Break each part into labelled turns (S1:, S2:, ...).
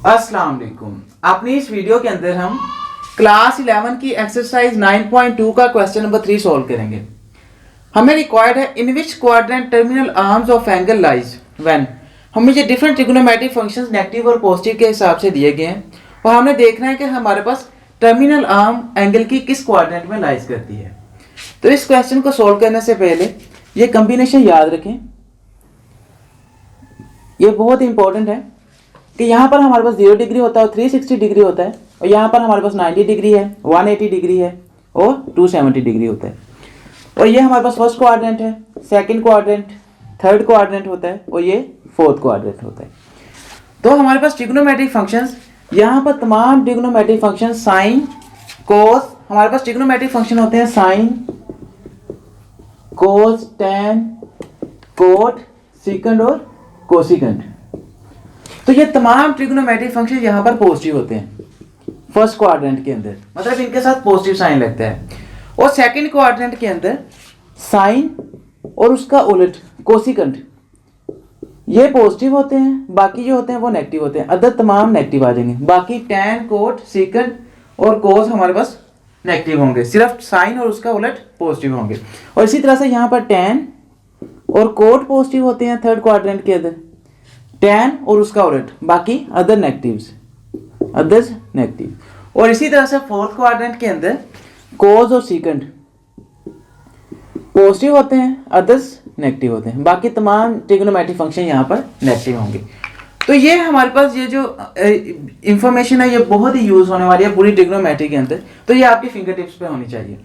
S1: अस्सलाम वालेकुम। अपनी इस वीडियो के अंदर हम क्लास 11 की एक्सरसाइज 9.2 का क्वेश्चन नंबर 3 सॉल्व करेंगे। हमें रिक्वायर्ड है in which quadrant terminal arms of angle lies when. हमें ये डिफरेंट ट्रिग्नोमेट्रिक फंक्शंस नेगेटिव और पॉजिटिव के हिसाब से दिए गए हैं और हमने देखना है कि हमारे पास टर्मिनल आर्म एंगल की किस क्वाड्रेंट में लाइज करती है। तो इस क्वेश्चन को सॉल्व करने से पहले ये कॉम्बिनेशन याद रखें, ये बहुत इंपॉर्टेंट है कि यहाँ पर हमारे पास 0 डिग्री होता है और 360 डिग्री होता है, और यहाँ पर हमारे पास 90 डिग्री है, 180 डिग्री है और 270 डिग्री होता है। और ये हमारे पास फर्स्ट क्वाड्रेंट है, सेकंड क्वाड्रेंट, थर्ड क्वाड्रेंट होता है और ये फोर्थ क्वाड्रेंट होता है। तो हमारे पास ट्रिग्नोमेट्रिक फंक्शंस, यहाँ पर तमाम ट्रिग्नोमेट्रिक फंक्शन साइन कोस, हमारे पास ट्रिग्नोमेट्रिक फंक्शन होते हैं साइन कोस टेन कोट सीकेंड और कोसिकेंड। तो ये तमाम ट्रिग्नोमेट्रिक फंक्शन यहाँ पर पॉजिटिव होते हैं फर्स्ट क्वाड्रेंट के अंदर, मतलब इनके साथ पॉजिटिव साइन लगता है। और सेकंड क्वाड्रेंट के अंदर साइन और उसका उलट कोसिकेंड ये पॉजिटिव होते हैं, बाकी जो होते हैं वो नेगेटिव होते हैं, अदर तमाम नेगेटिव आ जाएंगे। बाकी टैन कोट सीकेंड और कोस हमारे पास नेगेटिव होंगे, सिर्फ साइन और उसका उलट पॉजिटिव होंगे। और इसी तरह से यहाँ पर टैन और कोट पॉजिटिव होते हैं थर्ड क्वाड्रेंट के अंदर, टैन और उसका उलट बाकी अदर नेगेटिव्स, अदर्स नेगेटिव। और इसी तरह से फोर्थ क्वाड्रेंट के अंदर कोस और सीकेंड पॉजिटिव होते हैं, अदर्स नेगेटिव होते हैं, बाकी तमाम ट्रिग्नोमेट्रिक फंक्शन यहाँ पर नेगेटिव होंगे। तो ये हमारे पास ये जो इंफॉर्मेशन है ये बहुत ही यूज होने वाली है पूरी ट्रिग्नोमेट्री के अंदर, तो ये आपकी फिंगर टिप्स पे होनी चाहिए।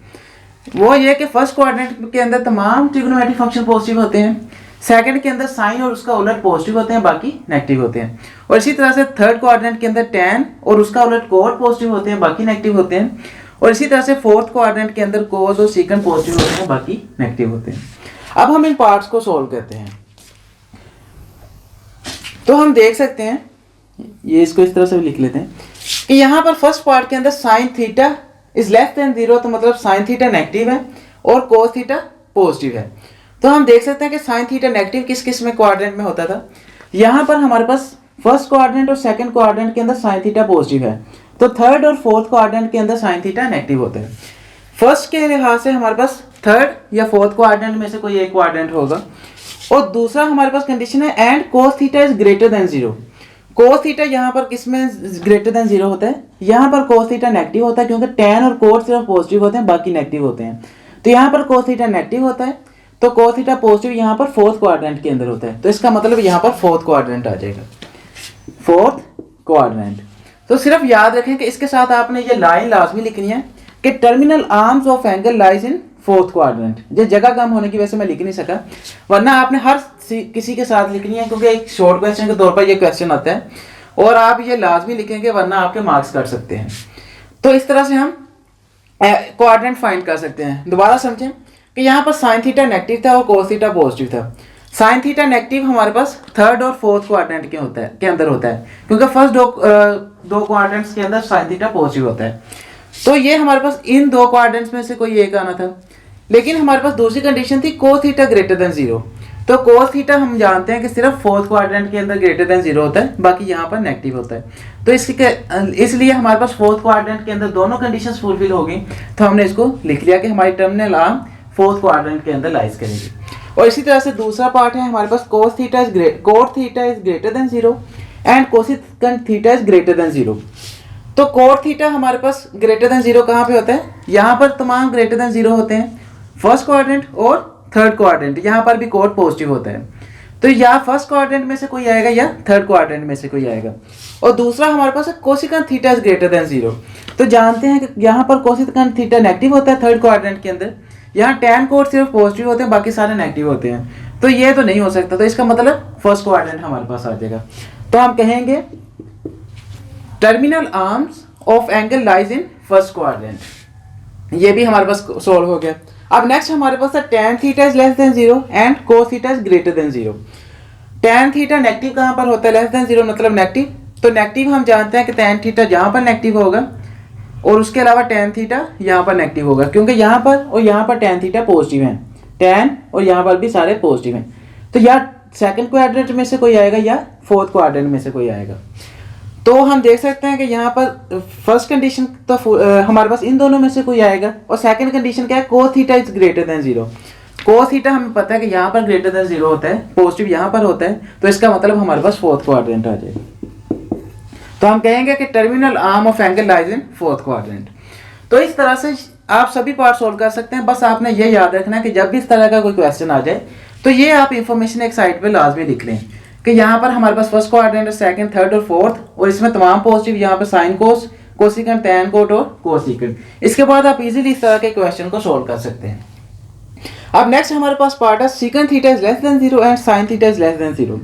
S1: वो ये कि फर्स्ट क्वाड्रेंट के अंदर तमाम ट्रिग्नोमेट्रिक फंक्शन पॉजिटिव होते हैं, सेकंड के अंदर साइन और उसका उलट पॉजिटिव होते हैं, बाकी नेगेटिव होते हैं। और इसी तरह से थर्ड क्वाड्रेंट के अंदर टैन और उसका उलट कोट पॉजिटिव होते हैं, बाकी नेगेटिव होते हैं। और इसी तरह से फोर्थ क्वाड्रेंट के अंदर कोस और सीकेंड पॉजिटिव होते हैं, बाकी नेगेटिव होते हैं। अब हम इन पार्ट्स को सॉल्व करते हैं। तो हम देख सकते हैं, ये इसको इस तरह से लिख लेते हैं कि यहाँ पर फर्स्ट पार्ट के अंदर sine theta is less than 0, तो मतलब साइन थीटा नेगेटिव है और कोस थीटा पॉजिटिव है। तो हम देख सकते हैं कि साइन थीटा नेगेटिव किस किस में क्वाड्रेंट में होता था। यहाँ पर हमारे पास फर्स्ट क्वाड्रेंट और सेकंड क्वाड्रेंट के अंदर साइन थीटा पॉजिटिव है, तो थर्ड और फोर्थ क्वाड्रेंट के अंदर साइन थीटा नेगेटिव होता है। फर्स्ट के लिहाज से हमारे पास थर्ड या फोर्थ क्वाड्रेंट में से कोई एक क्वाड्रेंट होगा। और दूसरा हमारे पास कंडीशन है and cos theta is greater than 0। Cos theta यहाँ पर किस में ग्रेटर देन 0 होता है, यहाँ पर कोस थीटा नेगेटिव होता है, क्योंकि टैन और कोट सिर्फ पॉजिटिव होते हैं, बाकी नेगेटिव होते हैं। तो यहाँ पर कोस थीटा नेगेटिव होता है, तो कोस थीटा पॉजिटिव यहाँ पर फोर्थ क्वाड्रेंट के अंदर होता है, तो इसका मतलब यहाँ पर फोर्थ क्वाड्रेंट आ जाएगा, फोर्थ क्वाड्रेंट। तो सिर्फ याद रखें कि इसके साथ आपने ये लाइन लाजमी लिखनी है कि terminal arms of angle lies in fourth quadrant. ये जगह कम होने की वजह से मैं लिख नहीं सका, वरना आपने हर किसी के साथ लिखनी है, क्योंकि एक शॉर्ट क्वेश्चन के तौर पर ये क्वेश्चन आता है और आप ये लाजमी लिखेंगे, वरना आपके मार्क्स कट सकते हैं। तो इस तरह से हम क्वाड्रेंट फाइंड कर सकते हैं। दोबारा समझें कि यहाँ पर साइन थीटा नेगेटिव था और कोस थीटा पॉजिटिव था। साइन थीटा नेगेटिव हमारे पास थर्ड और फोर्थ क्वाड्रेंट के अंदर होता है, क्योंकि फर्स्ट दो क्वाड्रेंट्स के अंदर साइन थीटा पॉजिटिव होता है। तो ये हमारे पास इन दो क्वाड्रेंट्स में से कोई एक आना था, लेकिन हमारे पास दूसरी कंडीशन थी कोस थीटा ग्रेटर देन 0। तो कोस थीटा हम जानते हैं कि सिर्फ फोर्थ क्वाड्रेंट के अंदर ग्रेटर देन 0 होता है, बाकी यहाँ पर नेगेटिव होता है। तो इसलिए हमारे पास फोर्थ क्वाड्रेंट के अंदर दोनों कंडीशंस फुलफिल हो गई, तो हमने इसको लिख लिया कि हमारी टर्मिनल आर्म फोर्थ क्वाड्रेंट के अंदर लाइज करेगी। और इसी तरह से दूसरा पार्ट है हमारे पास cot theta is greater than 0 and cosecant theta is greater than 0। तो कोट थीटा हमारे पास ग्रेटर देन 0 कहाँ पे होता है, यहाँ पर तमाम ग्रेटर देन 0 होते हैं, फर्स्ट क्वाड्रेंट और थर्ड क्वाड्रेंट, यहाँ पर भी कोट पॉजिटिव होता है। तो या फर्स्ट क्वाड्रेंट में से कोई आएगा या थर्ड क्वाड्रेंट में से कोई आएगा। और दूसरा हमारे पास है cosecant theta is greater than 0। तो जानते हैं कि यहाँ पर कोसिकेंट थीटा नेगेटिव होता है थर्ड क्वाड्रेंट के अंदर, यहाँ टैन कोट सिर्फ पॉजिटिव होते हैं, बाकी सारे नेगेटिव होते हैं। तो ये तो नहीं हो सकता, तो इसका मतलब फर्स्ट क्वाड्रेंट हमारे पास आ जाएगा। तो हम कहेंगे terminal arms of angle lies in first quadrant. ये भी हमारे पास सॉल्व हो गया। अब नेक्स्ट हमारे पास है tan theta is less than 0 and cos theta is greater than 0। Tan theta negative कहाँ पर होता है, लेस देन 0 मतलब नेगेटिव। तो नेगेटिव हम जानते हैं कि टैन थीटा जहाँ पर नेगेटिव होगा और उसके अलावा टैन थीटा यहाँ पर नेगेटिव होगा, क्योंकि यहाँ पर और यहाँ पर टैन थीटा पॉजिटिव है, टैन और यहाँ पर भी सारे पॉजिटिव हैं। तो या सेकंड क्वाड्रेंट में से कोई आएगा या फोर्थ क्वाड्रेंट में से कोई आएगा। तो हम देख सकते हैं कि यहाँ पर फर्स्ट कंडीशन तो हमारे पास इन दोनों में से कोई आएगा, और सेकंड कंडीशन क्या है, cos theta is greater than zero. Cos theta हमें पता है कि यहाँ पर ग्रेटर देन जीरो होता है, पॉजिटिव यहाँ पर होता है, तो इसका मतलब हमारे पास फोर्थ क्वाड्रेंट आ जाएगा। तो हम कहेंगे कि terminal arm of angle lies in fourth quadrant. तो इस तरह से आप सभी पार्ट सोल्व कर सकते हैं। बस आपने ये याद रखना है कि जब भी इस तरह का कोई क्वेश्चन आ जाए तो ये आप इंफॉर्मेशन एक साइड पे लाजमी लिख लें कि यहाँ पर हमारे पास फर्स्ट क्वाड्रेंट, सेकंड, थर्ड और फोर्थ, और इसमें तमाम पॉजिटिव, यहाँ पर sine cos, cosecant, tan cot और कोसिकेंट। इसके बाद आप इजीली इस तरह के क्वेश्चन को सोल्व कर सकते हैं। अब नेक्स्ट हमारे पास पार्ट है secant theta is less than zero and sine theta is less than zero.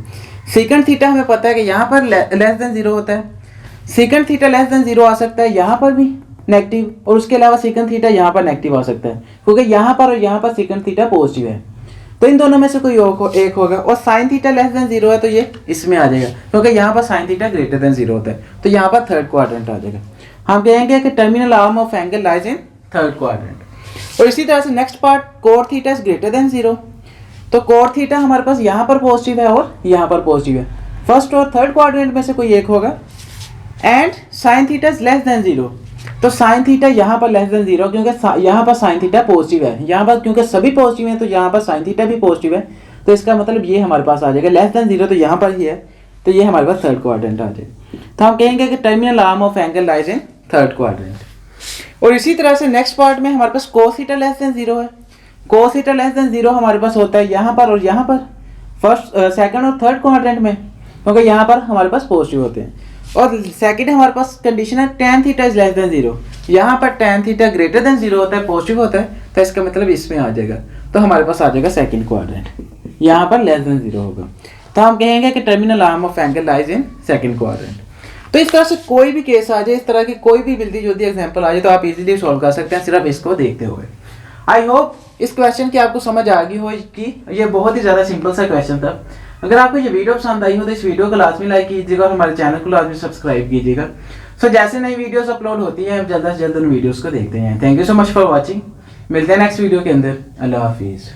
S1: Secant theta हमें पता है कि यहाँ पर लेस देन जीरो होता है, secant theta less than zero आ सकता है यहाँ पर भी नेगेटिव, और उसके अलावा सीकेंट थीटा यहाँ पर नेगेटिव आ सकता है, क्योंकि यहाँ पर और यहाँ पर सीकेंट थीटा पॉजिटिव है। तो इन दोनों में से कोई एक होगा, और sine theta less than zero है तो ये इसमें आ जाएगा, क्योंकि यहाँ पर sine theta greater than zero होता है, तो यहाँ पर थर्ड क्वाड्रेंट आ जाएगा। हम कहेंगे कि terminal arm of angle lies in third quadrant. और इसी तरह से next part, coat theta is greater than zero. तो कोट थीटा हमारे पास यहाँ पर पॉजिटिव है और यहाँ पर पॉजिटिव है, फर्स्ट और थर्ड क्वाड्रेंट में से कोई एक होगा। And sine theta is less than zero. तो साइन थीटा यहाँ पर लेस देन जीरो, क्योंकि यहाँ पर साइन थीटा पॉजिटिव है, यहाँ पर क्योंकि सभी पॉजिटिव हैं तो यहाँ पर साइन थीटा भी पॉजिटिव है, तो इसका मतलब ये हमारे पास आ जाएगा लेस देन जीरो, तो यहाँ पर ही है, तो ये हमारे पास थर्ड क्वाड्रेंट आ जाएगा। तो हम कहेंगे कि terminal arm of angle lies in third quadrant. और इसी तरह से नेक्स्ट पार्ट में हमारे पास cos theta less than zero है। Cos theta less than zero हमारे पास होता है यहाँ पर और यहाँ पर, फर्स्ट, सेकंड और थर्ड क्वाड्रेंट में, क्योंकि यहाँ पर हमारे पास पॉजिटिव होते हैं। और सेकंड हमारे पास कंडीशन है tan theta is less than zero. यहाँ पर tan theta greater than zero होता है, पॉजिटिव होता है, तो इसका मतलब इसमें आ जाएगा, तो हमारे पास आ जाएगा सेकंड क्वाड्रेंट, यहाँ पर लेस देन जीरो होगा। तो हम कहेंगे कि terminal arm of angle lies in second quadrant. तो इस तरह से कोई भी केस आ जाए, इस तरह की कोई भी जल्दी जुल्दी एग्जाम्पल आ जाए, तो आप इजीली सॉल्व कर सकते हैं सिर्फ इसको देखते हुए। आई होप इस क्वेश्चन की आपको समझ आ गई हो कि ये बहुत ही ज़्यादा सिंपल सा क्वेश्चन था। अगर आपको ये वीडियो पसंद आई हो तो इस वीडियो को लाजमी लाइक कीजिएगा और हमारे चैनल को लाजमी सब्सक्राइब कीजिएगा। सो जैसे नई वीडियोस अपलोड होती हैं जल्द से जल्द उन वीडियोस को देखते हैं। Thank you so much for watching. मिलते हैं नेक्स्ट वीडियो के अंदर। अल्लाह हाफिज़।